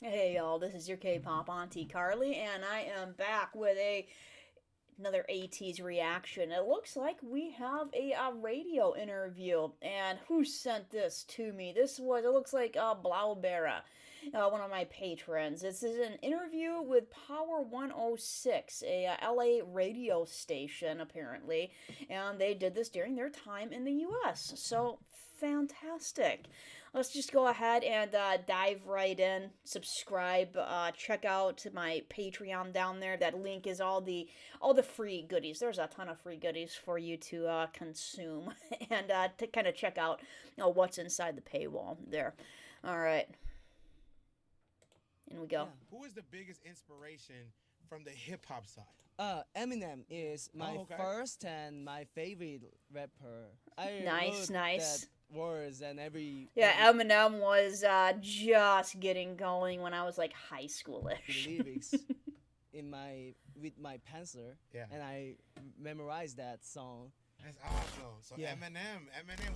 Hey y'all, this is your K-pop auntie Carly, and I am back with another ATEEZ reaction. It looks like we have a radio interview, and who sent this to me? It looks like Blaubera, one of my patrons. This is an interview with Power 106, a LA radio station, apparently, and they did this during their time in the US. So, fantastic. Let's just go ahead and dive right in. Subscribe. Check out my Patreon down there. That link is all the free goodies. There's a ton of free goodies for you to consume and to kind of check out what's inside the paywall there. All right, in we go. Who is the biggest inspiration from the hip hop side? Eminem is my okay. first and my favorite rapper. I Nice, wrote nice. that words and every Yeah, Eminem was just getting going when I was like high schoolish. lyrics in my with my pencil, Yeah. and I memorized that song. That's awesome. So Yeah. Eminem.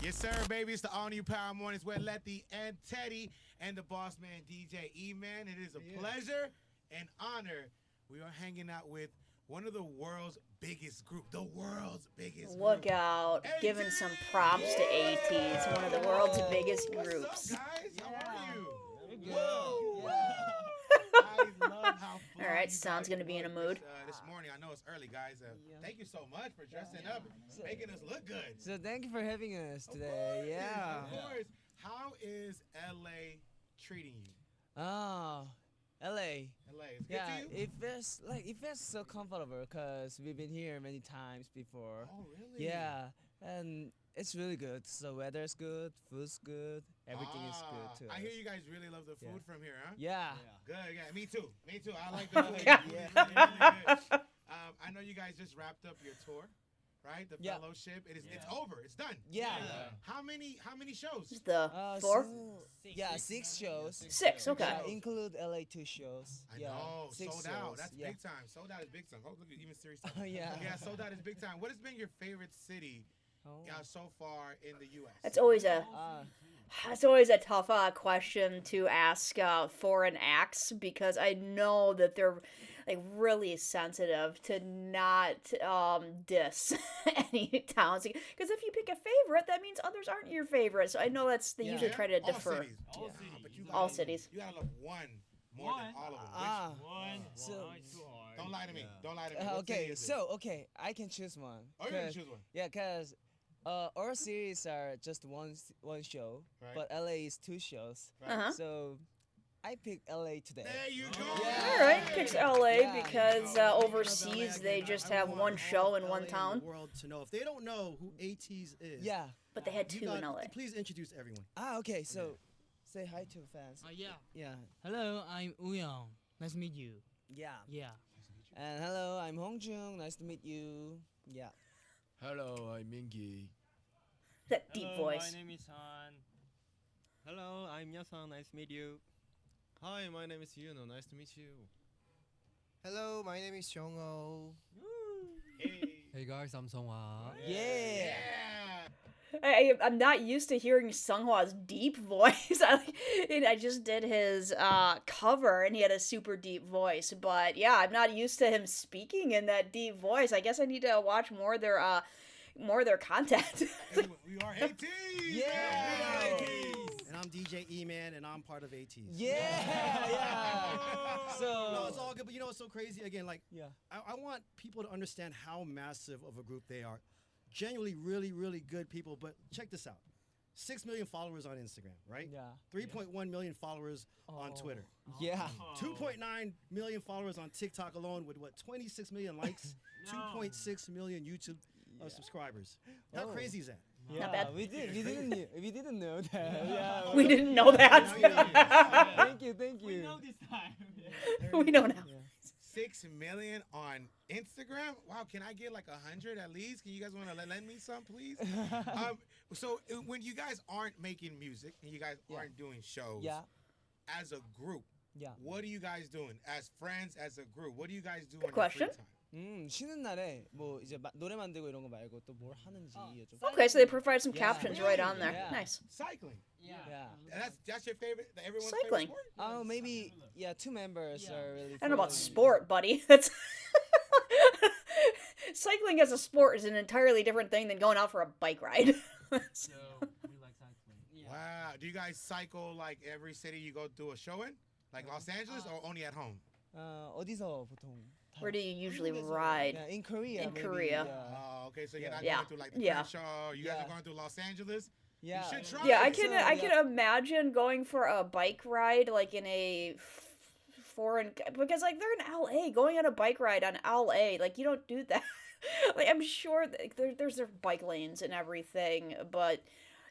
Yes, sir, baby. It's the All New Power Mornings with Letty and Teddy and the boss man DJ E-Man. It is a pleasure and honor. We are hanging out with one of the world's biggest group. The world's biggest Look group. out, ATEEZ! giving some props to ATEEZ, one of the world's biggest groups. What's up, guys? How are you? good. Whoa. Yeah. I love how fly All right, you sounds guys gonna be in a look mood. This morning. I know it's early, guys. Yeah. Thank you so much for dressing up, making us look good. So thank you for having us Of today. course, Yeah. Of course. How is LA treating you? Oh, LA. LA is good Yeah, to you? it feels so comfortable because we've been here many times before. Oh, really? Yeah, and it's really good. So weather's good, food's good, everything is good too. I hear you guys really love the food from here, huh? Yeah. Good, yeah. Me too. Me too. I like the food. Yeah. Really, really good. I know you guys just wrapped up your tour, right? The Yeah. fellowship. It's over. It's done. Yeah. How many shows? Just the four? Yeah, 6 shows. Six, okay. Yeah, include LA 2 shows. I Yeah, know. 6 Sold out. shows, That's yeah. big time. Sold out is big time. Oh, look at even serious. Oh, yeah. Yeah, sold out is big time. What has been your favorite city Oh. so far in the U.S.? That's always a Uh, It's always a tough question to ask foreign acts because I know that they're like really sensitive to not diss any towns. Because if you pick a favorite, that means others aren't your favorite. So I know they Yeah. usually try to All defer. cities. All Yeah, cities. but you All gotta- cities. You gotta love one more than all of them. Ah. One. So- One. It's too hard. Don't lie to me. Yeah. Don't lie to me. What city okay, is it? so I can choose one. Oh, you're gonna 'Cause- choose one. Yeah, cause our series are just one show, Right. but LA is 2 shows. Right. Uh-huh. So I picked LA today. There you go. Yeah. All right, picks LA Yeah. because Yeah. overseas they just have one show in one town. The world to know if they don't know who ATEEZ is. Yeah. But they had you two in got- LA. Please introduce everyone. Okay, so say hi to fans. Yeah. Yeah. Hello, I'm Uyong. Nice to meet you. Yeah. Yeah. And hello, I'm Hongjung. Nice to meet you. Yeah. Hello, I'm Mingi. That deep voice. My name is Han. Hello, I'm Yasan. Nice to meet you. Hi, my name is Yuno. Nice to meet you. Hello, my name is Jongho. Hey guys, I'm Songhwa. Yeah. I'm not used to hearing Sunghwa's deep voice. I just did his cover, and he had a super deep voice. But yeah, I'm not used to him speaking in that deep voice. I guess I need to watch more of their content. We are ATEEZ. Yeah. And I'm DJ E-Man, and I'm part of ATEEZ. Yeah. Yeah. No, it's So. all good, but you know what's so crazy? Again, like, Yeah. I want people to understand how massive of a group they are. Genuinely, really, really good people, but check this out. 6 million followers on Instagram, right? Yeah. 3.1 million followers on Oh. Twitter. Yeah. 2.9 million followers on TikTok alone with, 26 million likes, 2.6 million YouTube subscribers. How Oh. crazy is that? Yeah. bad. We didn't know that. Yeah. We didn't know that. Now you know. Thank you. Thank you. We know this time. We know now. Yeah. 6 million on Instagram. Wow, can I get like 100 at least? Can you guys want to lend me some, please? So when you guys aren't making music and you guys Yeah. aren't doing shows, Yeah. as a group, Yeah. what are you guys doing as friends? As a group, what do you guys do? Good on your free question. time? 쉬는 날에 뭐 이제 노래 만들고 이런 거 말고 또 뭘 하는지 좀. Okay, so they provide some Yeah. captions right on there. Yeah. Nice. Cycling. Yeah. And that's your favorite. Everyone's Cycling. favorite sport? Oh, maybe two members are really. I don't know about following- sport, buddy. That's cycling as a sport is an entirely different thing than going out for a bike ride. So we like cycling. Wow. Do you guys cycle like every city you go do a show in? Like Los Angeles or only at home? 어디서 보통? Where do you usually ride? Yeah, in Korea. In maybe, Korea. Yeah. Oh, okay. So you're not Yeah. going through like the Yeah. Crenshaw. You guys Yeah. are going through Los Angeles. Yeah. You should try. Yeah, I it. can So, I yeah. can imagine going for a bike ride like in a foreign because like they're in LA, going on a bike ride on LA, like you don't do that. Like I'm sure that there's their bike lanes and everything, but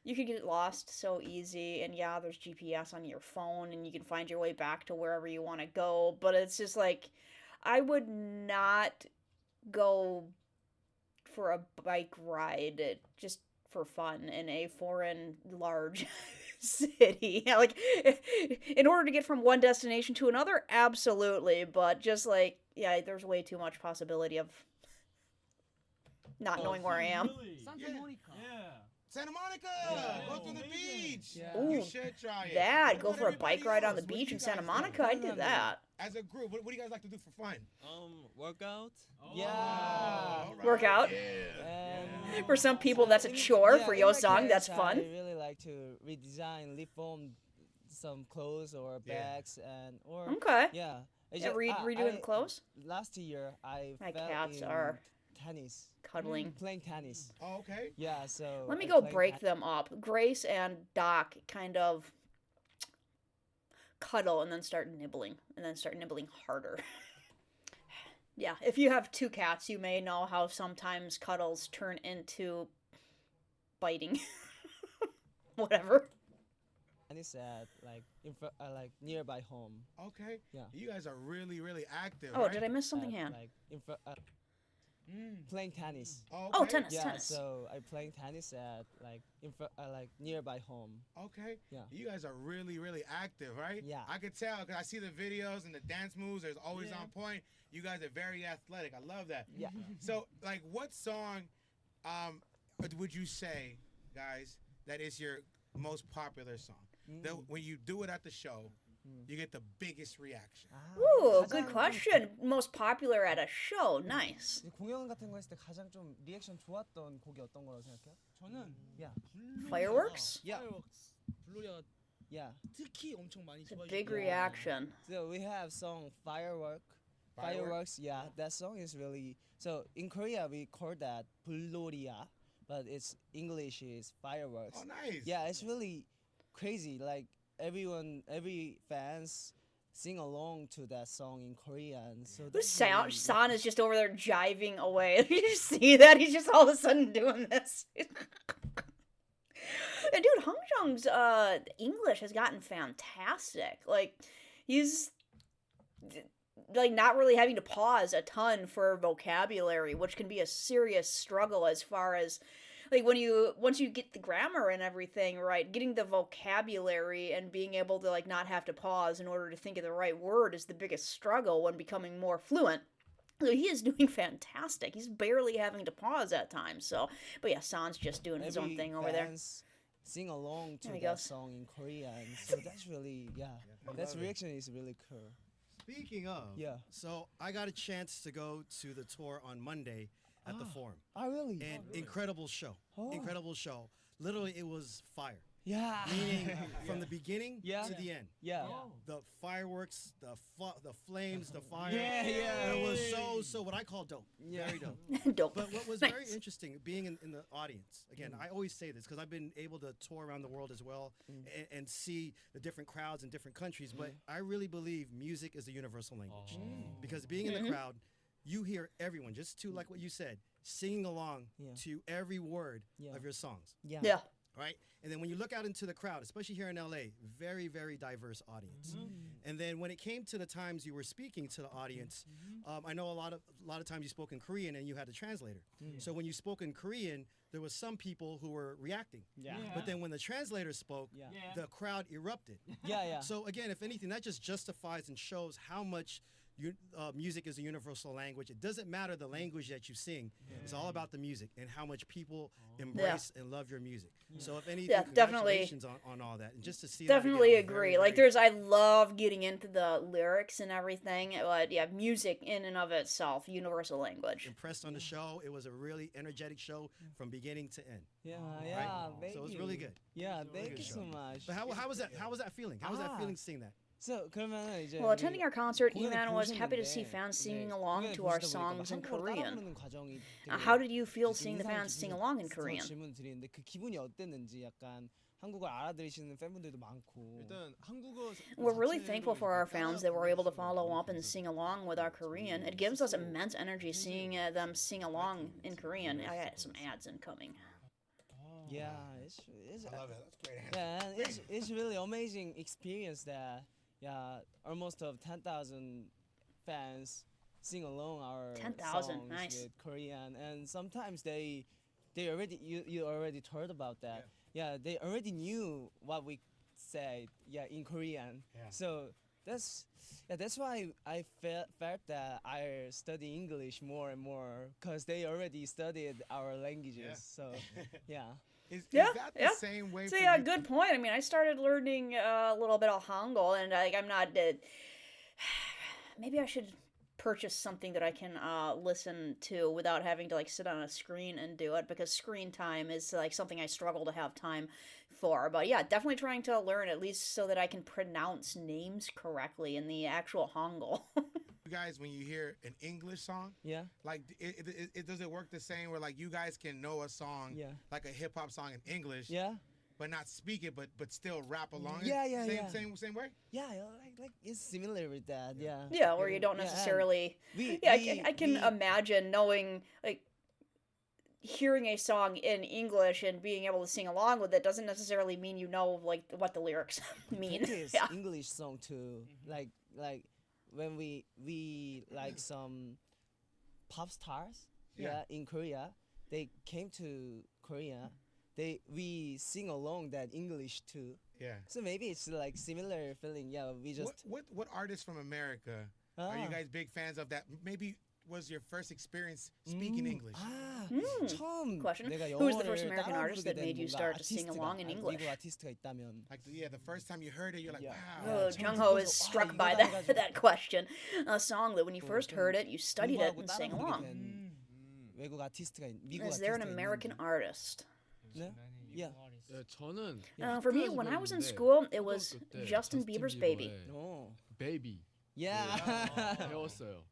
you could get lost so easy. And yeah, there's GPS on your phone and you can find your way back to wherever you want to go, but it's just like I would not go for a bike ride just for fun in a foreign large city. Like in order to get from one destination to another, absolutely, but just like yeah, there's way too much possibility of not knowing where I am. Santa Yeah. Monica. Yeah. Santa Monica. Yeah. Go to the beach. Yeah. Ooh, You should try it. That, What go about for a bike everybody ride on the else? What do beach you in Santa guys do? Monica, I'd do that. As a group, what do you guys like to do for fun? Workout. Yeah. All right. Work out? Yeah. And For some people, that's a chore. yeah, For in Yo my Song, case, that's fun. I really like to redesign, reform some clothes or Yeah. bags and or Okay. yeah. It's Yeah, just- redoing the clothes? Last year I My fell cats in are tennis, cuddling. playing tennis. Oh, okay. Yeah, so Let me I go played break them up. Grace and Doc kind of cuddle and then start nibbling harder. Yeah, if you have two cats, you may know how sometimes cuddles turn into biting. Whatever. tennis at like like nearby home. Okay. Yeah. You guys are really, really active. Oh, right? did I miss something, At, Han? like playing tennis. Oh, Oh, okay. tennis, Yeah, tennis. so I playing tennis at like nearby home. Okay. Yeah. You guys are really, really active, right? Yeah. I could tell because I see the videos and the dance moves. There's always on point. You guys are very athletic. I love that. Yeah. So, like, what song would you say, guys, that is your most popular song? That when you do it at the show, you get the biggest reaction. Ooh, 가장 good 좀- question. Most popular at a show. Nice. 공연 같은 거 했을 때 가장 좀 리액션 좋았던 곡이 어떤 거라고 생각해요? 저는 Yeah. Fireworks? Yeah. Fireworks. 블루리가 Yeah. 특히 엄청 많이 It's a 좋아해. big reaction. So we have song Fireworks. Yeah, that song is really so in Korea we call that 불놀이야, but it's English is fireworks. Oh, nice. Yeah, it's really crazy. Like every fans sing along to that song in Korean. So This that's sound, really- San is just over there jiving away. Did you see that? He's just all of a sudden doing this. And dude, Hongzhong's English has gotten fantastic. Like, he's like not really having to pause a ton for vocabulary, which can be a serious struggle as far as like once you get the grammar and everything right, getting the vocabulary and being able to like not have to pause in order to think of the right word is the biggest struggle when becoming more fluent. So he is doing fantastic. He's barely having to pause at times. So, but yeah, San's just doing his own every thing over there. fans sing along to There he that goes. song in Korean. So that's really That's reaction is really cool. Speaking of, Yeah. so I got a chance to go to the tour on Monday at the Forum. Oh really? And incredible show. Oh. Incredible show. Literally, it was fire. Yeah. Meaning from the beginning Yeah. to the end. Yeah. The fireworks, the flames, the fire. Yeah. It was so what I call dope. Yeah. Very dope. Dope. But what was Nice. very interesting, being in the audience, again, I always say this because I've been able to tour around the world as well and see the different crowds in different countries, but I really believe music is a universal language. Because being in the crowd, you hear everyone, just to like what you said, singing along Yeah. to every word Yeah. of your songs. Yeah. Yeah. Right? And then when you look out into the crowd, especially here in LA, very, very diverse audience. And then when it came to the times you were speaking to the audience, I know a lot of times you spoke in Korean and you had a translator. So when you spoke in Korean, there was some people who were reacting. Yeah. But then when the translator spoke, Yeah. the crowd erupted. Yeah. So again, if anything, that just justifies and shows how much music is a universal language. It doesn't matter the language that you sing. It's all about the music and how much people embrace and love your music. So if anything, definitely. congratulations on all that. And just to see Definitely that agree. Like, I love getting into the lyrics and everything, but yeah, music in and of itself, universal language. impressed on the show. It was a really energetic show from beginning to end. Yeah, Right? yeah. Thank So it was you. really good. Yeah, really thank good you show. so much. But how was that? How was that feeling? How was that feeling seeing that? So 그러면은 이제 Well, attending our concert, 공연을 Eman was happy to see 보셨는데, fans singing 네, along 공연을 to our 보시다 보니까 songs in 막 한국어로 따라 Korean. 부르는 과정이 되게 How did you feel 좀 seeing the 인상이 fans sing 깊어서 along in 그래서 Korean? 질문 드리는데 그 기분이 어땠는지 약간 한국어를 알아들으시는 팬분들도 많고. 일단 한국어 We're really thankful 자체로 for our 이렇게 fans 따라 that were able to 부르시는 follow 분들이 up and 계셔서 sing along with our Korean. It gives us immense energy seeing them sing along in Korean. I got some ads incoming. Yeah, it's I love it. That's great. yeah, and it's really amazing experience that almost of 10,000 fans sing along our 10,000, songs nice. with Korean, and sometimes they already you already heard about that. Yeah, they already knew what we said. Yeah, in Korean. Yeah. So that's why I felt that I study English more and more because they already studied our languages. So yeah. Is Yeah, that the yeah. same way So for yeah, you? good point. I mean, I started learning a little bit of Hangul, and I'm not. Maybe I should purchase something that I can listen to without having to like sit on a screen and do it, because screen time is like something I struggle to have time for. But yeah, definitely trying to learn at least so that I can pronounce names correctly in the actual Hangul. You guys, when you hear an English song, Yeah. like it does it work the same where like you guys can know a song, Yeah. like a hip hop song in English, Yeah. but not speak it, but still rap along Yeah, it? yeah, Same way. Yeah, like it's similar with that. Yeah. Yeah, where you don't Yeah, and necessarily. I can imagine knowing, like, hearing a song in English and being able to sing along with it doesn't necessarily mean you know, like, what the lyrics mean. practice Yeah. English song too. Like when we like some pop stars. Yeah. In Korea, they came to Korea. We sing along that English too. Yeah. So maybe it's like similar feeling. Yeah, we just. What artists from America are you guys big fans of that maybe was your first experience speaking English? 처음 Question. 내가 Who was the 영어를 first American 따라 artist 부르게 that made 된 you 뭔가 start to sing 아티스트가, along in English? 미국 아티스트가 있다면. Like the first time you heard it, you're like, Yeah. wow. Oh, 처음 Jung-ho 듣고서, is 와, struck 이거다 by 해가지고. that question. A song that when you first 좀 heard it, you studied it 공부하고 and 따라 sang 부르게 along. 된 외국 아티스트가 미국 Is there an 아티스트가 American 있는지. artist? 네? Yeah. 네, 저는 For me, when I was in 학교에서 school, it 배웠는데 was 초등학교 때 Justin Bieber's Baby. 비버의 어. Baby Ah. 배웠어요.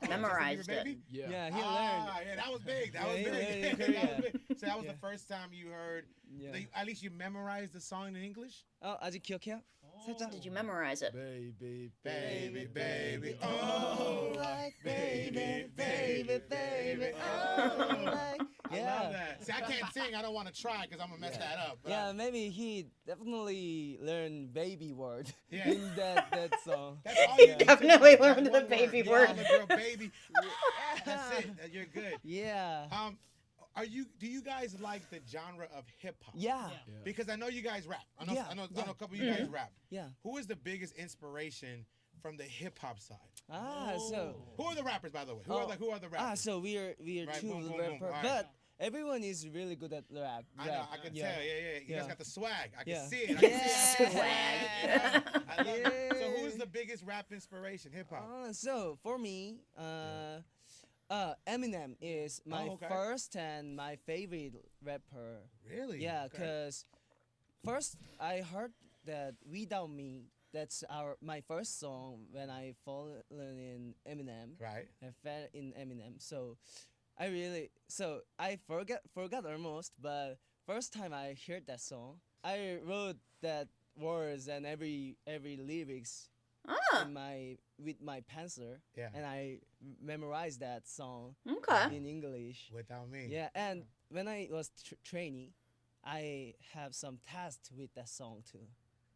Memorized it. Baby? Yeah, he learned. Yeah, that was big. That Yeah, was he big. learned in That was Korea. big. So that was Yeah. the first time you heard. Yeah. At least you memorized the song in English. 아직 기억해요? 살짝. Did you memorize it? Baby, Baby, baby, Oh, like baby, baby, baby. Oh, like. I love that. See, I can't sing. I don't want to try because I'm gonna mess that up. but Yeah, maybe he definitely learned baby word Yeah. in that song. That's all you need to Definitely know. learned That the one baby Yeah, word. I'm a girl, baby. That's it. You're good. Yeah. Do you guys like the genre of hip hop? Yeah. Because I know you guys rap. I know Yeah, I know yeah. a couple of you guys rap. Yeah. Who is the biggest inspiration from the hip hop side? So. Who are the rappers, by the way? Who are the rappers? So we are Right, two boom, boom, boom. rappers, All right. but everyone is really good at rap. I know, I can tell. Yeah. You guys got the swag. I can Yeah. see it. I can Yeah. see it. Swag. I love it. So Yeah. who's the biggest rap inspiration? Hip hop. So for me, Eminem is my okay. first and my favorite rapper. Really? Yeah, Okay. cause first I heard that "Without Me." That's my first song when I fallen in Eminem. Right. I fell in Eminem. So I forgot almost, but first time I heard that song, I wrote that words and every lyrics Ah, with my pencil. Yeah. And I memorized that song okay. in English. Without me. Yeah, and when I was trainee, I have some tests with that song too.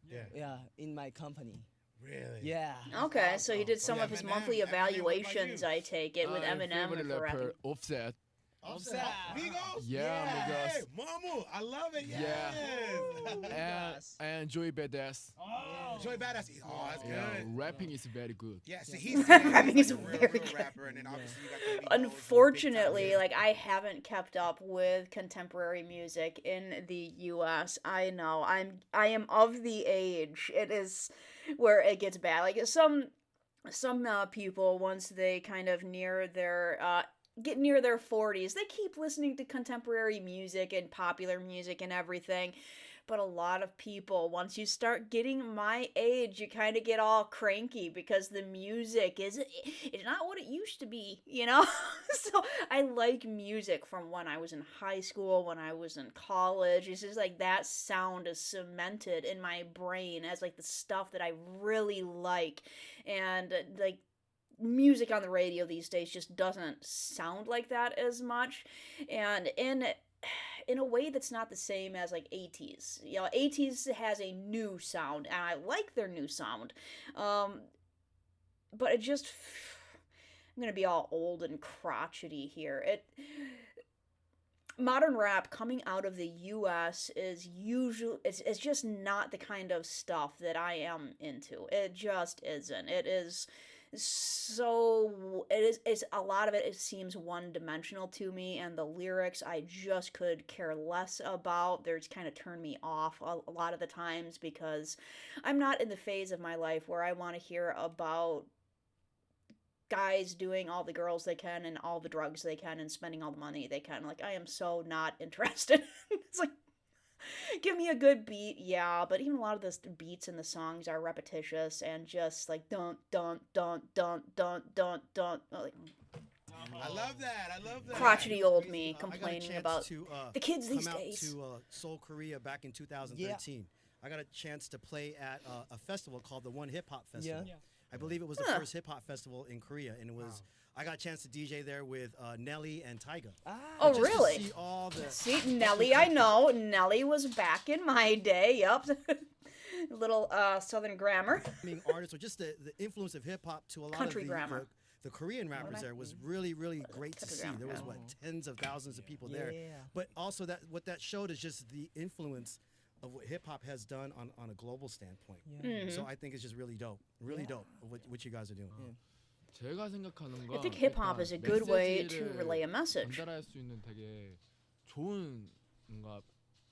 Yeah. Yeah, in my company. Really? Yeah. Okay, so he did some Yeah, of his Eminem. monthly Eminem, what about evaluations, you? I take it, with My Eminem favorite for rapping. rapper Offset. Migos? Yeah, Migos. Hey, Mamu, I love it. Yeah. Yes. And Joey Badass. Joey Badass. Oh, that's Yeah, good. rapping is very good. Yeah, so he's Rapping is like a real, very real good. rapper, and then obviously you got the Migos and the big time Unfortunately, hits. like I haven't kept up with contemporary music in the US. I know. I am of the age. It is where it gets bad. Like some people, once they kind of near their get near their 40s, they keep listening to contemporary music and popular music and everything. But a lot of people, once you start getting my age, you kind of get all cranky because the music it's not what it used to be, you know? So I like music from when I was in high school, when I was in college. It's just like that sound is cemented in my brain as like the stuff that I really like. And like music on the radio these days just doesn't sound like that as much. And in a way that's not the same as like ATEEZ. You know, ATEEZ has a new sound, and I like their new sound. But it just, I'm gonna be all old and crotchety here. Modern rap coming out of the U.S. is usually it's just not the kind of stuff that I am into. It just isn't. It is so it's a lot of it seems one dimensional to me, and the lyrics I just could care less about. They're just kind of turn me off a lot of the times because I'm not in the phase of my life where I want to hear about guys doing all the girls they can and all the drugs they can and spending all the money they can. Like, I am so not interested. It's like, give me a good beat, yeah, but even a lot of the beats in the songs are repetitious and just like don't. Like, I love that. I love that. crotchety old Crazy. me I got a complaining chance about to, the kids these come out days. to Seoul, Korea back in 2013. I got a chance to play at a festival called the One Hip Hop Festival. Yeah. I believe it was the Huh. first hip hop festival in Korea, and it was. I got a chance to DJ there with Nelly and Tyga. Oh, Just to really? see all the See, Nelly, I know. Nelly was back in my day. Yup. Little Southern grammar. artists, or just the influence of hip hop to a lot Country of grammar. the Korean rappers there was really great to Country see. grammar, There was yeah. tens of thousands of people there, Yeah. but also that what that showed is just the influence of what hip hop has done on a global standpoint. Mm-hmm. So I think it's just really dope, dope what you guys are doing. 제가 생각하는 건 I think hip hop 일단 is a good way to 메시지를 relay a message. 전달할 수 있는 되게 좋은 뭔가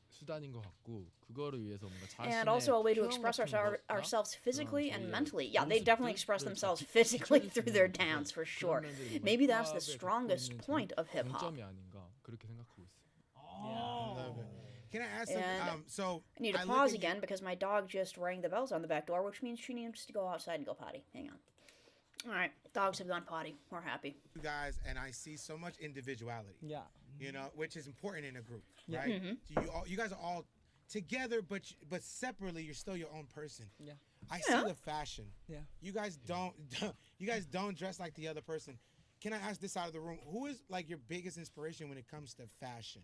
수단인 것 같고 그거를 위해서 뭔가 자신의 And also a way to 표현 express 같은 것과 ourselves physically and 저희의 mentally. Yeah, they 모습들, definitely express 그걸 themselves 같이 physically 비춰줄 수 through 있는 their 곳에서 dance for 그런 sure. 면들이 뭔가 Maybe that's the 힙합에 갖고 strongest 있는 point of hip hop. 장점이 아닌가 그렇게 생각하고 있어요. I love it. Can I ask something? And So I need to look pause at you- again because my dog just rang the bells on the back door, which means she needs to go outside and go potty. Hang on. All right, dogs have gone potty. We're happy. You guys, and I see so much individuality. Yeah. You know, which is important in a group, Yeah. right? Mm-hmm. You guys are all together, but separately, you're still your own person. Yeah. I Yeah. see the fashion. Yeah. You guys don't. You guys don't dress like the other person. Can I ask this out of the room? Who is like your biggest inspiration when it comes to fashion?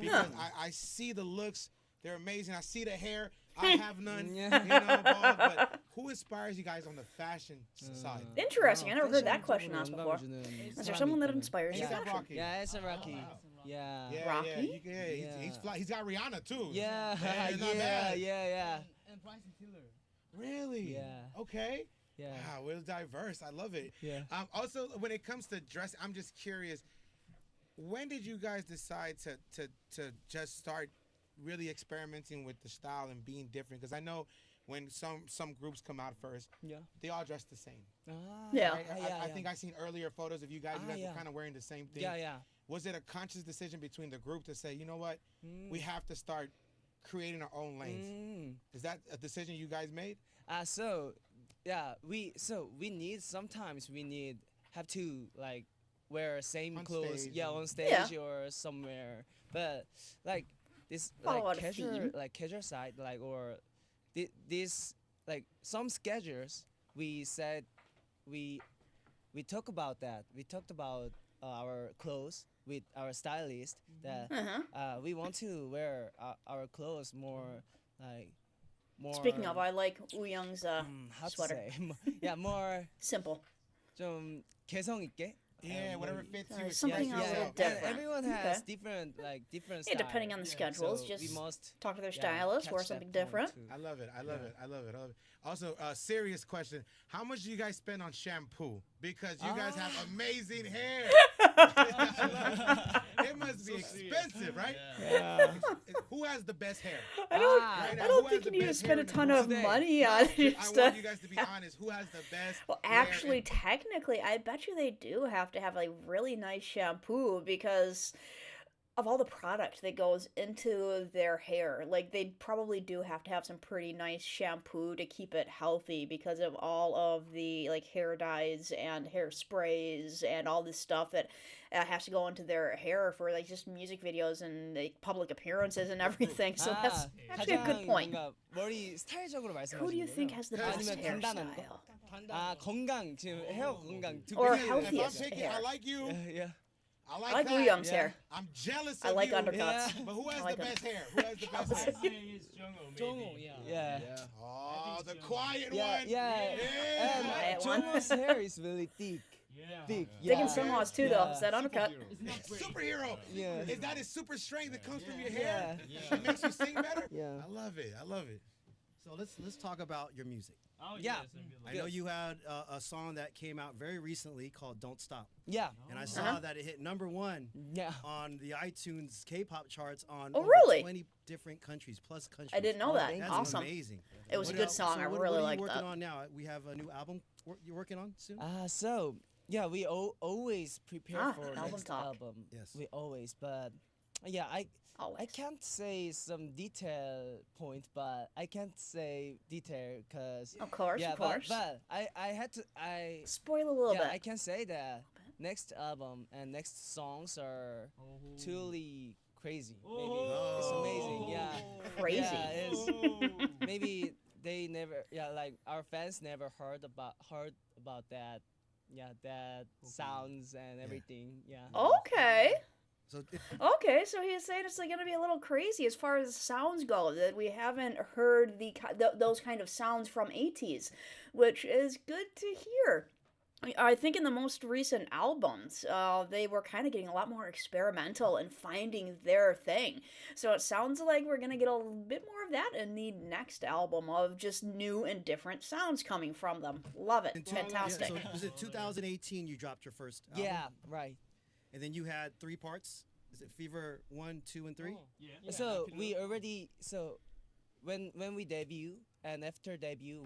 Because I see the looks; they're amazing. I see the hair. I have none. Yeah. You know, bald, but who inspires you guys on the fashion side? Interesting. I never heard that question asked before. Is Is there someone that inspires you? Yeah. Fashion? Rocky. Yeah, it's a Rocky. Yeah. Yeah, Rocky? yeah, you can, yeah, Yeah. He's fly. He's got Rihanna too. Yeah. Yeah, not Yeah. bad. Yeah. And Bryson Tiller. Really? Yeah. Okay. Yeah. Wow, we're diverse. I love it. Yeah. Also, when it comes to dress, I'm just curious. When did you guys decide to just start really experimenting with the style and being different? Because I know when some groups come out first, Yeah. they all dress the same. Yeah. Right? I think I seen earlier photos of you guys. You guys yeah. were kind of wearing the same thing. Yeah. Was it a conscious decision between the group to say, you know what, we have to start creating our own lanes? Is that a decision you guys made? So yeah, we sometimes we need have to like wear same On clothes, stage yeah, and- on stage or somewhere. But like this Follow like a theme. casual side like or this like some schedules we said we talk about that. We talked about our clothes with our stylist that we want to wear our clothes more like more. Speaking of, I like Wooyoung's how sweater. to say? Yeah, more Simple. 좀 개성 있게 Yeah, whatever fits you. Something a express little yourself. different. And everyone has Okay. different Yeah, depending style. on the schedules, So just we must talk to their yeah, stylist, catch wear that something point different. too. I love it. I love it. I love it. I love it. Also, serious question: how much do you guys spend on shampoo? Because you guys have amazing hair. It must be expensive, right? Yeah. Who has the best hair? I don't, Right now, I who don't has think the you need to best spend hair a in the ton group of today? money on I just. want you guys to be honest. Who has the best? Well, hair actually, in- technically, I bet you they do have to have a really nice shampoo because of all the product that goes into their hair. Like, they probably do have to have some pretty nice shampoo to keep it healthy because of all of the, like, hair dyes and hairsprays and all this stuff that has to go into their hair for, like, just music videos and, like, public appearances and everything. So that's actually a good 가장 point. 뭔가 머리 스타일적으로 말씀하시는 Who do you think 거예요? has the best 아니면 간단한 거? hairstyle? 아 건강 지금 헤어 건강 두 Or 개. Because if I'm healthiest picking, hair. I like you. Yeah. I I like like that. William's Yeah. hair. I'm jealous I of like you. undercuts. Yeah. But who has I like the them. best hair? Who has the best hair? Jongho, yeah. Yeah. Oh, the quiet Yeah, one. yeah. Yeah. Quiet one. Jongho's hair is really thick. Thick. Digging Yeah. Sungwon's too, though. Yeah. Is that undercut? Superhero. Yeah. Is that his super strength that comes from your hair? Yeah. It makes you sing better? Yeah. I love it. I love it. So let's talk about your music. Yeah. I know you had a song that came out very recently called "Don't Stop," Yeah. and I saw Uh-huh. that it hit #1 Yeah. on the iTunes K-pop charts on Oh, over really? 20 different countries plus countries. I didn't know Oh, that. thank you. That's Awesome. amazing. It was a What good else- song. so I what, really what are liked you working that. on now? We have a new album you're working on soon. So yeah, we always prepare Ah, for album next talk. album. Yes. We always, but yeah, I Always. can't say some detail point, but I can't say detail because Of course, yeah, of course. but I had to Spoil a little yeah, bit. I can say that next album and next songs are truly crazy. Maybe it's amazing. Yeah, Crazy. Yeah, it's, maybe they never like our fans never heard about that. Yeah, that sounds and everything. Yeah. Okay. So Okay, so he's saying it's going to be a little crazy as far as sounds go, that we haven't heard those kind of sounds from ATEEZ, which is good to hear. I think in the most recent albums, they were kind of getting a lot more experimental and finding their thing. So it sounds like we're going to get a bit more of that in the next album of just new and different sounds coming from them. Love it. in two- Fantastic. Yeah, so was it 2018 you dropped your first album? Yeah, right. And then you had 3 parts. Is it Fever 1, 2, and 3? So we already when we debut and after debut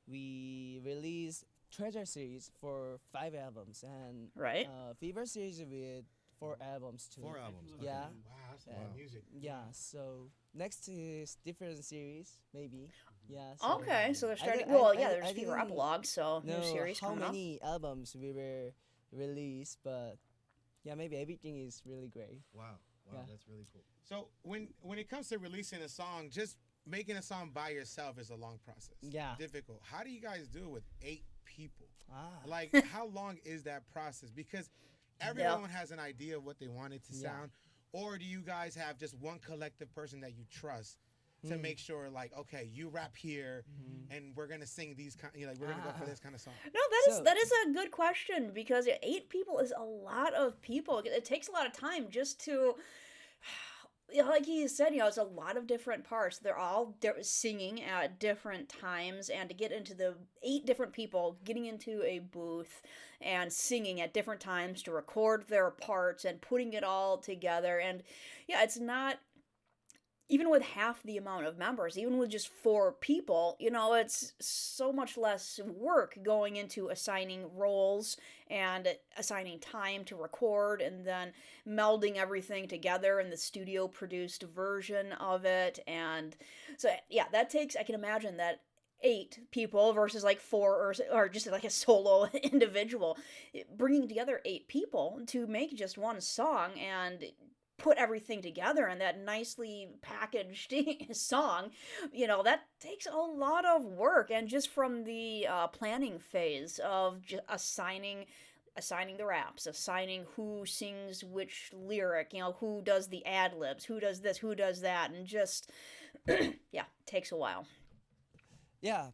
we released Treasure series for 5 albums and Right. Fever series with 4 albums too. 4 albums. okay. Yeah. Wow, that's a lot of music. Yeah. So next is different series maybe. Yeah. So Okay, so they're starting. didn't- Well, yeah, I there's Fever didn't Epilogue, so new know series how coming up. many albums we were released, but yeah, maybe everything is really great. Wow. Wow, Yeah. that's really cool. So when it comes to releasing a song, just making a song by yourself is a long process. Yeah. Difficult. How do you guys do it with 8 people? Ah. Like, how long is that process? Because everyone has an idea of what they want it to Yeah. sound. Or do you guys have just one collective person that you trust to make sure, like, okay, you rap here, and we're gonna sing these kind, like, we're gonna go for this kind of song. No, So- that is a good question because 8 people is a lot of people. It takes a lot of time just to, like he said, it's a lot of different parts. They're all singing at different times, and to get into the 8 different people getting into a booth and singing at different times to record their parts and putting it all together. And yeah, it's not. Even with half the amount of members, even with just 4 people, it's so much less work going into assigning roles and assigning time to record and then melding everything together in the studio produced version of it. And so, yeah, that takes, I can imagine that 8 people versus like 4 or just like a solo individual, bringing together 8 people to make just one song and put everything together in that nicely packaged song, that takes a lot of work. And just from the planning phase of just assigning the raps, assigning who sings which lyric, who does the ad libs, who does this, who does that, and just yeah, takes a while. Yeah,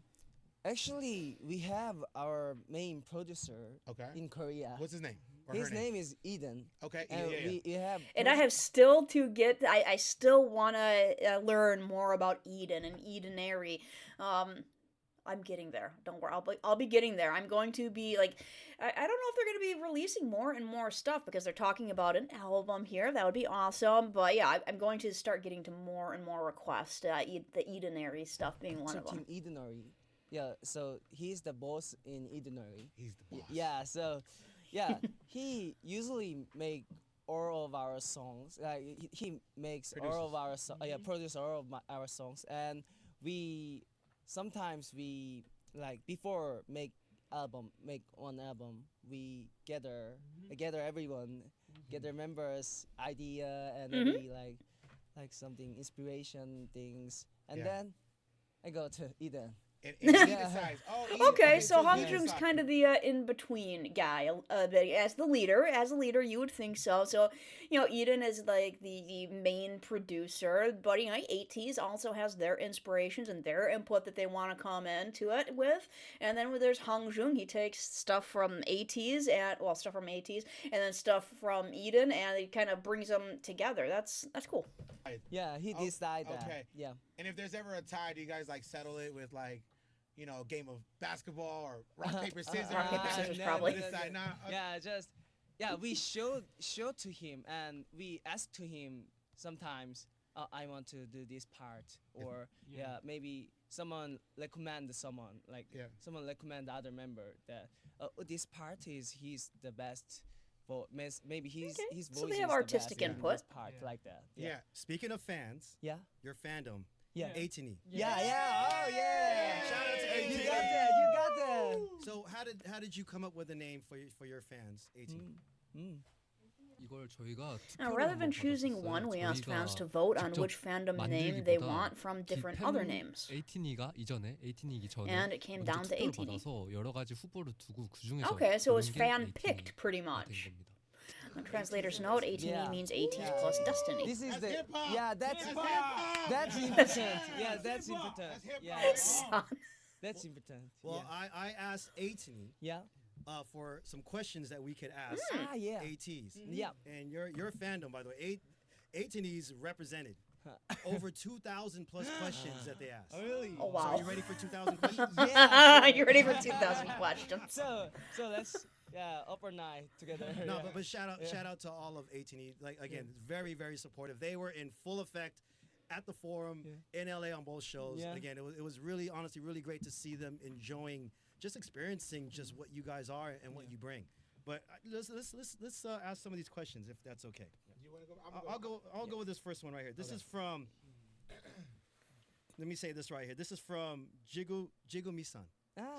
Actually, we have our main producer Okay. in Korea. What's his name? Or His her name is Eden. Okay. Yeah, And yeah, yeah. we have. And I have still to get. I still want to learn more about Eden and Edenary. I'm getting there. Don't worry. I'll be getting there. I'm going to be like, I don't know if they're going to be releasing more and more stuff because they're talking about an album here. That would be awesome. But yeah, I'm going to start getting to more and more requests. The Edenary stuff being one of them. Team Edenary. Yeah, so he's the boss in Edenary. He's the boss. Yeah, so yeah, he usually make all of our songs. Like he makes all of our produce all of our songs, and we sometimes we like before make one album, we gather everyone, gather members, idea, and maybe like something inspiration things, and then I go to Eden. And he decides. Oh, Eden. Okay, so Eden Hangjung's decides. kind of the in-between guy. As the leader, you would think so. So, Eden is like the main producer, but ATEEZ also has their inspirations and their input that they want to come into it with. And then there's Hangjung. He takes stuff from ATEEZ and then stuff from Eden, and he kind of brings them together. That's cool. Yeah, he decided that. Okay. Yeah. And if there's ever a tie, do you guys like settle it with like, a game of basketball or rock paper scissors? Rock, paper, scissors, probably. Yeah, we showed to him and we asked to him sometimes. I want to do this part, or maybe someone recommend someone someone recommend the other member that this part he's the best. For maybe his voice so they have is artistic the best input. in this part like that. Yeah. Speaking of fans, Yeah. your fandom, Yeah. ATEEZ. Yeah. Oh yeah. Shout out to You ATEEZ. got that. You got that. So how did you come up with a name for your fans, ATEEZ? 이걸 저희가 Now, 투표를 rather than 한번 choosing 받았어요. one, we asked 저희가 fans to vote on 직접 which fandom name they 만들기보다 want from different other names. ATEEZ이기 전에 And it came 먼저 down to 투표를 ATEEZ. 받아서 여러 가지 후보를 두고 그 중에서 Okay, so it was 고른 게 fan-picked pretty ATEEZ가 된 much. 겁니다. On translator's note, ATEEZ Yeah. means ATEEZ plus Destiny. This is That's the hip-hop. that's hip-hop. that's important. Yeah, that's important. That's hip-hop. Yeah, Son. that's important. Well, yeah. I asked ATEEZ Yeah. for some questions that we could ask Yeah. ATEEZ. Yeah. And your fandom, by the way, ATEEZ represented over 2,000 plus questions that they asked. Really? Oh, So wow. are you ready for 2,000 questions? Yeah. You ready for 2,000 questions? So let's up or night together. No, yeah. but shout out to all of ATEEZ. Like again, very very supportive. They were in full effect at the forum in LA on both shows. Yeah. Again, it was really honestly really great to see them enjoying, just experiencing just what you guys are and what you bring. But let's ask some of these questions if that's okay. You wanna go? I'll go with this first one right here. This is from. Let me say this right here. This is from Jigumi-san.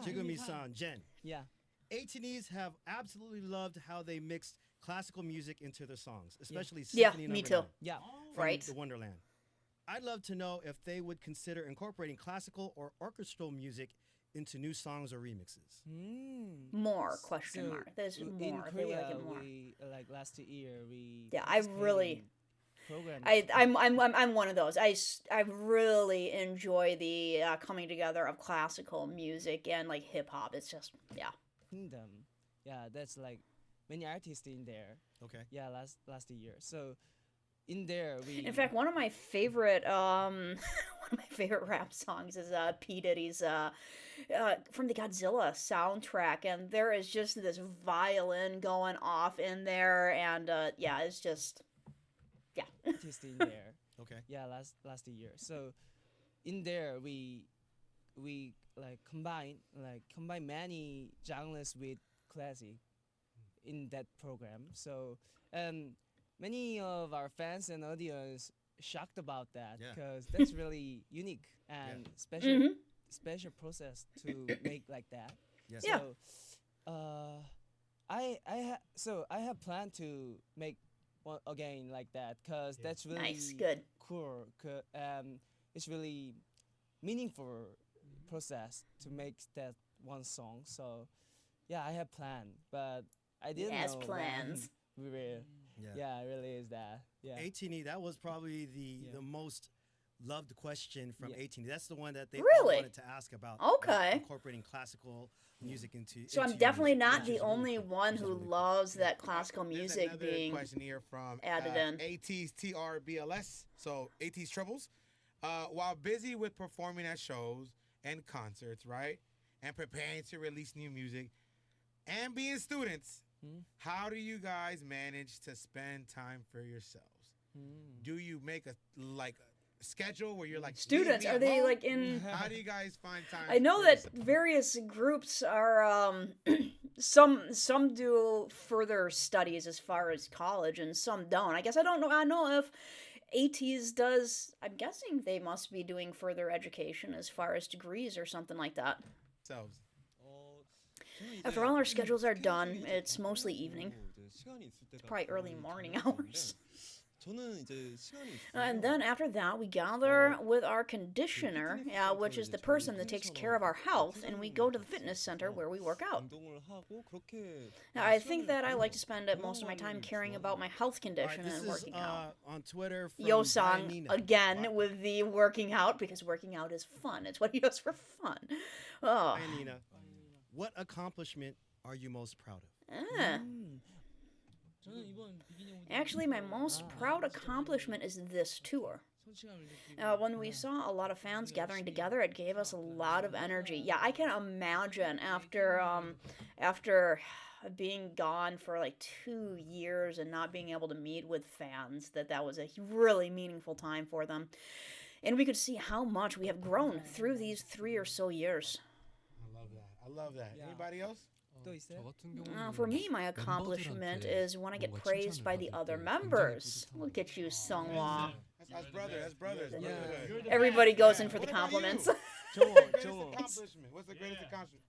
Jigumi-san, Jen. Yeah. ATEEZ have absolutely loved how they mixed classical music into their songs, especially Yeah, Symphony me Number too. 9 Yeah. from Right. the Wonderland. I'd love to know if they would consider incorporating classical or orchestral music into new songs or remixes. More question So, mark. There's in more. They Korea, like it more. we like last year we. Yeah, I really. Program. I'm one of those. I really enjoy the coming together of classical music and like hip hop. It's just Kingdom. Yeah, that's like many artists in there. Okay. Yeah, last year. So in there we. In fact, one of my favorite rap songs is P Diddy's from the Godzilla soundtrack, and there is just this violin going off in there, and it's just artist in there. Okay. Yeah, last year. So in there we combine many genres with classic in that program. So many of our fans and audience shocked about that Yeah. because that's really unique and special process to make like that. Yes. Yeah. So I have planned to make one again like that because that's really nice, good. cool. It's really meaningful process to make that one song. So yeah, I have planned, but I didn't Has know plans. when we will. Yeah, it really is that. Yeah. ATEEZ, that was probably the most loved question from Yeah. 18. That's the one that they Really? all wanted to ask about. Okay. Incorporating classical music into. So I'm into your definitely music, not which the is really only cool, one which is who really cool. loves that classical There's music another being question here from added in. ATEEZ TRBLS, so ATEEZ Troubles. While busy with performing at shows and concerts, right, and preparing to release new music, and being students, how do you guys manage to spend time for yourselves? Do you make a schedule where you're like Students, "Leave me are they alone"? like in? How do you guys find time? I know for that yourself? various groups are some do further studies as far as college and some don't. I guess I don't know. I know if ATEEZ does. I'm guessing they must be doing further education as far as degrees or something like that. Selves. After all our schedules are done, it's mostly evening. It's probably early morning hours. And then after that, we gather with our conditioner, which is the person that takes care of our health, and we go to the fitness center where we work out. Now, I think that I like to spend most of my time caring about my health All right, condition this and is working out. on Twitter from Yosang Dianina. again with the working out, because working out is fun. It's what he does for fun. Oh. Dianina, what accomplishment are you most proud of? Ah. Actually, my most proud accomplishment is this tour. When we saw a lot of fans gathering together, it gave us a lot of energy. Yeah, I can imagine after being gone for like 2 years and not being able to meet with fans, that was a really meaningful time for them. And we could see how much we have grown through these 3 or so years. I love that. Anybody else? 저 같은 경우는 For me, my accomplishment is when I get praised by the other members. Look at you, Sunghwa. That's brothers. Brotherhood. Everybody goes in for the compliments. Accomplishment. What's the greatest accomplishment?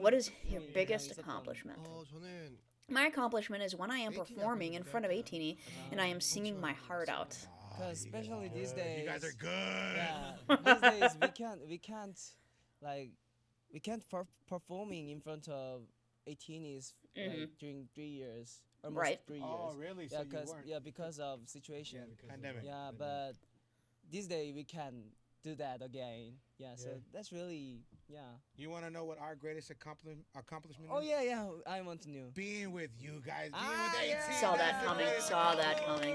What is your biggest accomplishment? 저는 My accomplishment is when I am performing in front of ATEEZ and I am singing my heart out. Because especially these days, You guys are good. yeah, these days we can't performing in front of 18s like, during 3 years, almost Right. 3 years. Oh, really? So you because weren't. because of situation. Pandemic. Yeah, but this day we can do that again. Yeah, so Yeah. that's really You want to know what our greatest accomplishment Oh is? yeah, I want to know. Being with you guys. Being Ah, with yeah. 18. Saw That's that the coming. greatest Saw that coming.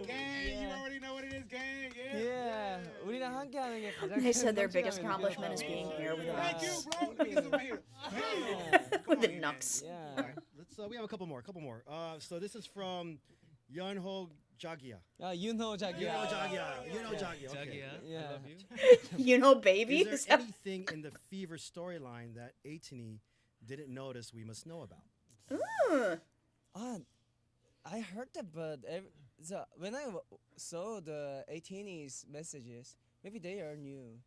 Gang, you Yeah. already know what it is, gang. Yeah. Yeah, 우리랑 함께하는 게 가장 They 큰 said their biggest 성취감이 accomplishment is 느껴져요. being here with Thank us. you, bro. Let me get some right here. With the on, knucks. Yeah. Let's. We have a couple more. So this is from Yunho Jagia. You know 자기야. Jagia. Okay. Yeah. You know, baby? Is there anything in the Fever storyline that ATEEZ didn't notice we must know about? I heard that, but so when I saw the 18's messages, maybe they are new.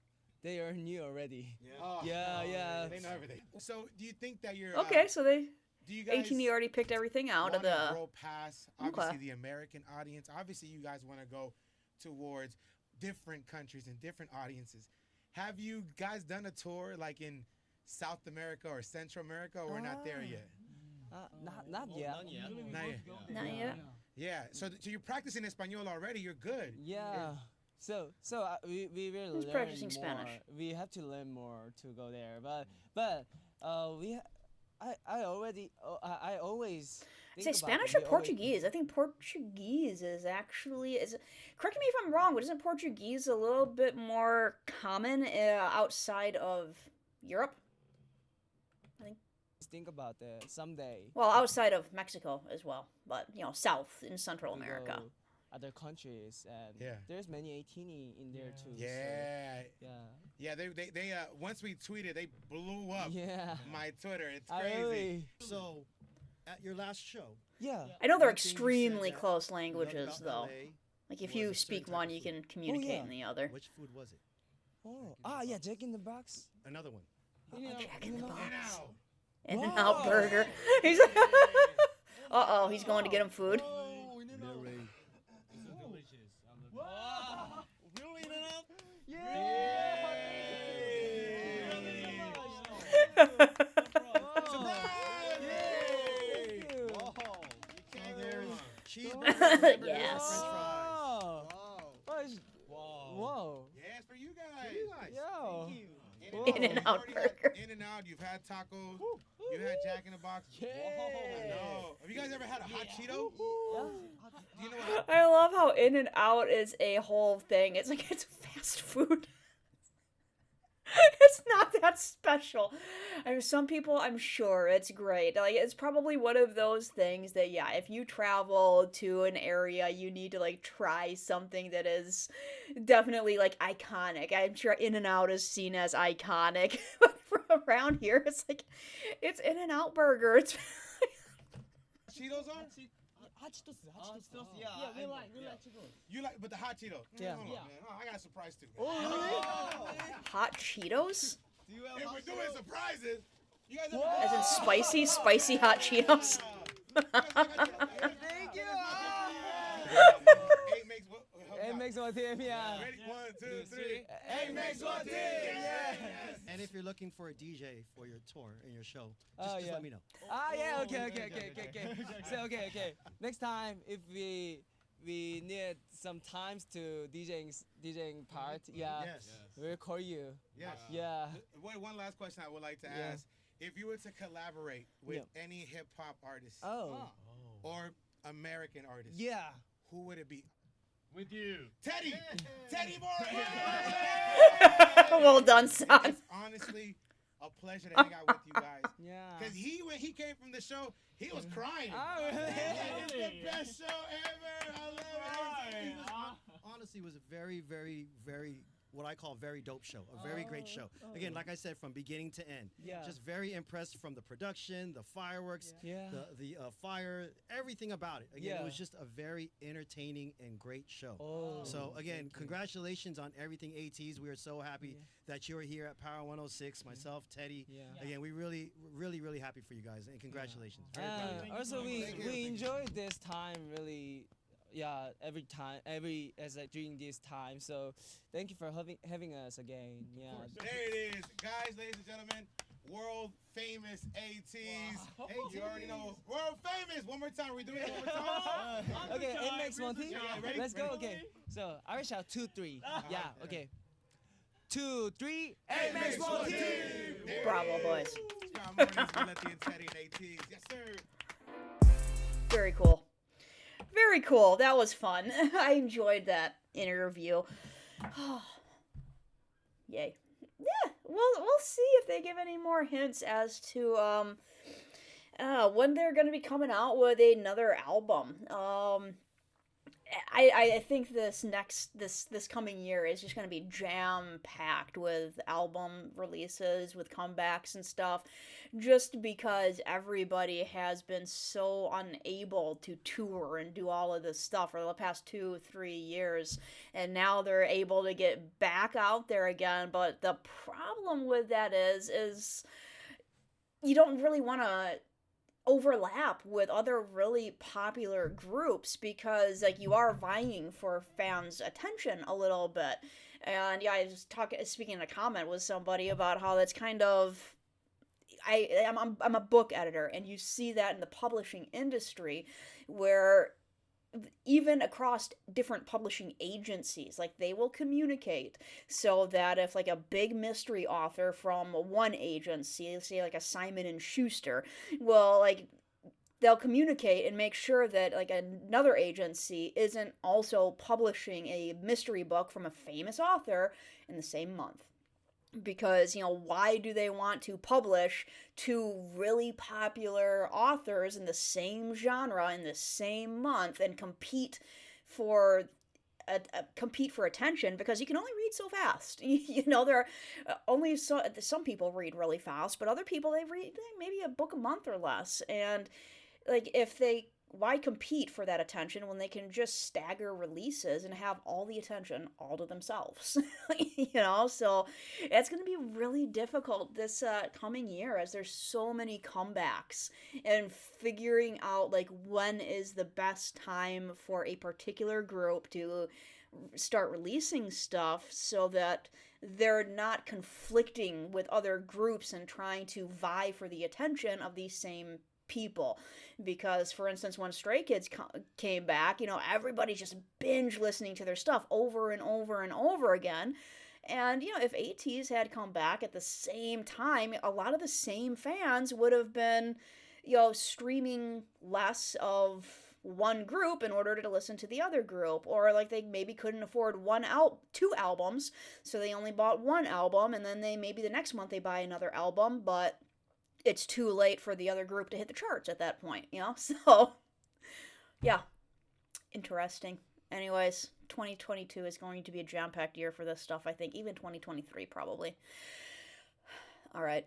They are new already. Oh, Yeah. They know everything. So, do you think that you're Okay, so they do you guys 18 already picked everything out of wanna the. grow past obviously the American audience? Obviously, you guys want to go towards different countries and different audiences. Have you guys done a tour like in South America or Central America, or we're not there yet? Not yet. Not yet. Not yet. Yeah. So you're practicing Espanol already. You're good. Yeah. So we will Who's learn practicing more. Spanish? We have to learn more to go there. But I always think Say about Spanish it. or Portuguese? I think Portuguese is actually correct me if I'm wrong, but isn't Portuguese a little bit more common outside of Europe? Think about that someday. Well, outside of Mexico as well, but South in Central we America. go other countries, and Yeah. there's many 18 in there too. so, Yeah. yeah. They once we tweeted, they blew up Yeah. my Twitter. It's I crazy. really. So, at your last show, Yeah. I know they're one thing you said extremely that close you loved languages, about though. LA, Like if was you a speak certain type one, of you food. can communicate yeah. in the other. which food was it? Oh. Yeah. Jack in the Box. Another one. Jack in the Box. Now. In-N-Out Burger. He's uh-oh, he's going to get him food. Cheeseburger, Yes. French fries. Oh. In-N-Out already burger. had In-N-Out, you've had tacos, you've had Jack in the Box. Yeah. No. Have you guys ever had a hot Cheeto? Do you know what? I love how In-N-Out is a whole thing. It's like it's fast food. It's not that special. I mean, some people, I'm sure it's great. Like, it's probably one of those things that, yeah, if you travel to an area, you need to, like, try something that is definitely, like, iconic. I'm sure In-N-Out is seen as iconic. But from around here, it's like, it's In-N-Out burger. It's Cheetos are? Hot Cheetos. yeah, we like Cheetos. You like, but the hot Cheeto. Yeah. Hold on, man. Oh, I got a surprise too. hot Cheetos? Do you have If we're doing surprises, you guys As in spicy hot Cheetos? Thank you. Eight makes what? It makes one team, yeah. Ready? 1, 2, 3. Eight makes one team. Yes. And if you're looking for a DJ for your tour and your show, Oh, just yeah. let me know. Yeah, okay. So okay. Next time, if we need some times to DJing part, yeah, Yes. we'll call you. Yes. Yeah. Wait, one last question I would like to Yeah. ask. If you were to collaborate with any hip hop artist Oh. or American artist, Yeah. who would it be? With you. Teddy! Teddy Moore! Well done, son. It's honestly a pleasure to hang out with you guys. Yeah. Because when he came from the show, he was crying. Oh, really? It's the best show ever. I love it. It was, honestly, was a very, very, very, what I call very dope show. A very great show. Again, like I said, from beginning to end. Yeah. Just very impressed from the production, the fireworks, Yeah. the fire, everything about it. Again, Yeah. it was just a very entertaining and great show. Oh. So again, congratulations on everything ATEEZ. We are so happy that you're here at Power 106. Myself, Teddy. Yeah. Again, we really happy for you guys and congratulations. Very proud of you. Also, we Thank you. enjoyed this time really. Yeah, during this time. So thank you for having us again. Yeah. There it is. Guys, ladies and gentlemen, world famous ATEEZ. Hey, you already know. World famous. One more time. We doing it one more time? Okay, it makes one thing. Ready? Let's go. Ready? Okay. So I will shout 2, 3. Yeah. Okay. 2, 3. It makes one team. There Bravo, it is. boys. Scott Mornings with Letty and Teddy and ATEEZ. Yes, sir. Very cool. Very cool. That was fun. I enjoyed that interview. Yay. Yeah, we'll see if they give any more hints as to when they're going to be coming out with another album. I think this coming year is just going to be jam-packed with album releases, with comebacks and stuff, just because everybody has been so unable to tour and do all of this stuff for the past 2-3 years, and now they're able to get back out there again. But the problem with that is you don't really want to overlap with other really popular groups, because like you are vying for fans' attention a little bit. And yeah, I was speaking in a comment with somebody about how that's kind of, I'm a book editor, and you see that in the publishing industry, where even across different publishing agencies, like they will communicate so that if like a big mystery author from one agency, say like a Simon and Schuster, will like they'll communicate and make sure that like another agency isn't also publishing a mystery book from a famous author in the same month. Because, why do they want to publish two really popular authors in the same genre in the same month and compete for attention? Because you can only read so fast. There are only some people read really fast, but other people, they read maybe a book a month or less. And like, why compete for that attention when they can just stagger releases and have all the attention all to themselves? So it's going to be really difficult this coming year, as there's so many comebacks, and figuring out like when is the best time for a particular group to start releasing stuff so that they're not conflicting with other groups and trying to vie for the attention of these same people. Because, for instance, when Stray Kids came back, everybody's just binge listening to their stuff over and over and over again. And, if ATEEZ had come back at the same time, a lot of the same fans would have been, streaming less of one group in order to listen to the other group. Or, like, they maybe couldn't afford two albums, so they only bought one album, and then maybe the next month they buy another album, but it's too late for the other group to hit the charts at that point, So, yeah, interesting. Anyways, 2022 is going to be a jam-packed year for this stuff, I think. Even 2023, probably. All right.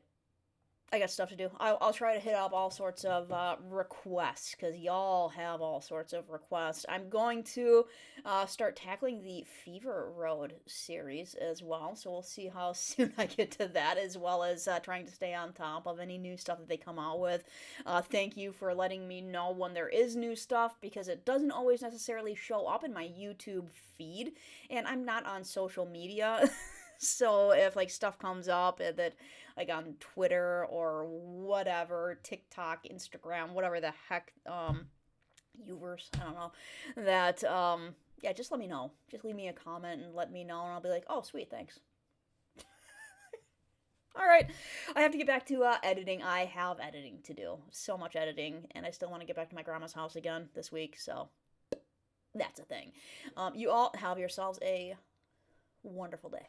I got stuff to do. I'll try to hit up all sorts of requests, because y'all have all sorts of requests. I'm going to start tackling the Fever Road series as well, so we'll see how soon I get to that, as well as trying to stay on top of any new stuff that they come out with. Thank you for letting me know when there is new stuff, because it doesn't always necessarily show up in my YouTube feed, and I'm not on social media. So if, like, stuff comes up that, like, on Twitter or whatever, TikTok, Instagram, whatever the heck, Uverse, I don't know, that, yeah, just let me know. Just leave me a comment and let me know, and I'll be like, oh, sweet, thanks. All right, I have to get back to editing. I have editing to do. So much editing, and I still want to get back to my grandma's house again this week, so that's a thing. You all have yourselves a wonderful day.